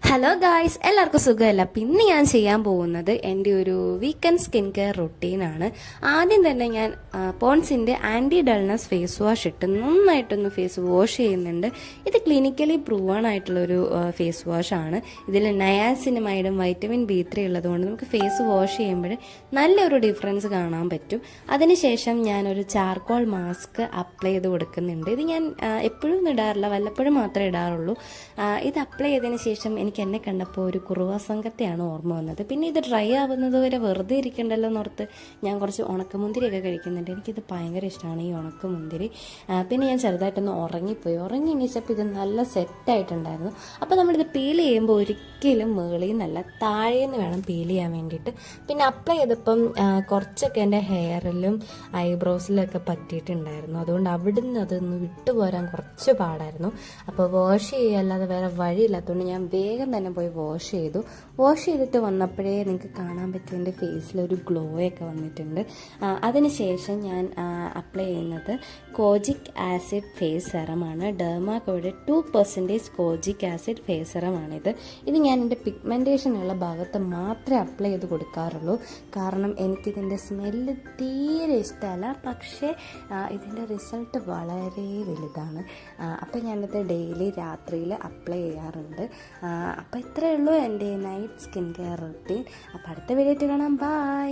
Hello guys, എല്ലാവർക്കും സുഖമല്ല. പിന്നെ ഞാൻ ചെയ്യാൻ പോകുന്നത് എൻ്റെ ഒരു വീക്കെൻഡ് സ്കിൻ കെയർ റുട്ടീനാണ്. ആദ്യം തന്നെ ഞാൻ പോൺസിൻ്റെ ആൻറ്റി ഡൾനെസ് ഫേസ് വാഷ് ഇട്ട് നന്നായിട്ടൊന്ന് ഫേസ് വാഷ് ചെയ്യുന്നുണ്ട്. ഇത് ക്ലിനിക്കലി പ്രൂവൺ ആയിട്ടുള്ളൊരു ഫേസ് വാഷാണ്. ഇതിൽ നയാസിനമൈഡും വൈറ്റമിൻ B3 ഉള്ളതുകൊണ്ട് നമുക്ക് ഫേസ് വാഷ് ചെയ്യുമ്പോൾ നല്ലൊരു ഡിഫറൻസ് കാണാൻ പറ്റും. അതിനുശേഷം ഞാനൊരു ചാർക്കോൾ മാസ്ക് അപ്ലൈ ചെയ്ത് കൊടുക്കുന്നുണ്ട്. ഇത് ഞാൻ എപ്പോഴും ഒന്നും ഇടാറില്ല, വല്ലപ്പോഴും മാത്രമേ ഇടാറുള്ളൂ. ഇത് അപ്ലൈ ചെയ്തതിന് ശേഷം എനിക്ക് എന്നെ കണ്ടപ്പോൾ ഒരു കുറുവ സംഘത്തെയാണ് ഓർമ്മ വന്നത്. പിന്നെ ഇത് ഡ്രൈ ആവുന്നത് വരെ വെറുതെ ഇരിക്കണ്ടല്ലോ എന്നോർത്ത് ഞാൻ കുറച്ച് ഉണക്കമുന്തിരിയൊക്കെ കഴിക്കുന്നുണ്ട്. എനിക്കിത് ഭയങ്കര ഇഷ്ടമാണ്, ഈ ഉണക്കമുന്തിരി. പിന്നെ ഞാൻ ചെറുതായിട്ടൊന്ന് ഉറങ്ങി എണീച്ചപ്പോൾ ഇത് നല്ല സെറ്റായിട്ടുണ്ടായിരുന്നു. അപ്പോൾ നമ്മളിത് പീൽ ചെയ്യുമ്പോൾ ഒരിക്കലും മുകളിൽ നിന്നല്ല താഴേന്ന് വേണം പീൽ ചെയ്യാൻ വേണ്ടിയിട്ട്. പിന്നെ അപ്ലൈ ചെയ്തപ്പം കുറച്ചൊക്കെ എൻ്റെ ഹെയറിലും ഐബ്രോസിലൊക്കെ പറ്റിയിട്ടുണ്ടായിരുന്നു. അതുകൊണ്ട് അവിടുന്ന് അതൊന്ന് വിട്ടുപോരാൻ കുറച്ച് പാടായിരുന്നു. അപ്പോൾ വാഷ് ചെയ്യുകയല്ലാതെ വേറെ വഴിയില്ലാത്തതുകൊണ്ട് ഞാൻ വേഗം തന്നെ പോയി വാഷ് ചെയ്തു. വാഷ് ചെയ്തിട്ട് വന്നപ്പോഴേ നിങ്ങൾക്ക് കാണാൻ പറ്റും എൻ്റെ ഫേസിലൊരു ഗ്ലോ ഒക്കെ വന്നിട്ടുണ്ട്. അതിനുശേഷം ഞാൻ അപ്ലൈ ചെയ്യുന്നത് കോജിക് ആസിഡ് ഫേസ് സെറമാണ്. ഡെർമാക്കോയുടെ 2% കോജിക് ആസിഡ് ഫേസ് സെറമാണിത്. ഇത് ഞാൻ എൻ്റെ പിഗ്മെൻറ്റേഷനുള്ള ഭാഗത്ത് മാത്രമേ അപ്ലൈ ചെയ്ത് കൊടുക്കാറുള്ളൂ. കാരണം എനിക്കിതിൻ്റെ സ്മെല്ല് തീരെ ഇഷ്ടമല്ല. പക്ഷേ ഇതിൻ്റെ റിസൾട്ട് വളരെ വലുതാണ്. അപ്പോൾ ഞാനിത് ഡെയിലി രാത്രിയിൽ അപ്ലൈ ചെയ്യാറുണ്ട്. അപ്പോൾ ഇത്രയേ ഉള്ളൂ എൻ്റെ നൈറ്റ് സ്കിൻ കെയർ റുട്ടീൻ. അപ്പോൾ അടുത്ത വീഡിയോ കാണാം. ബൈ.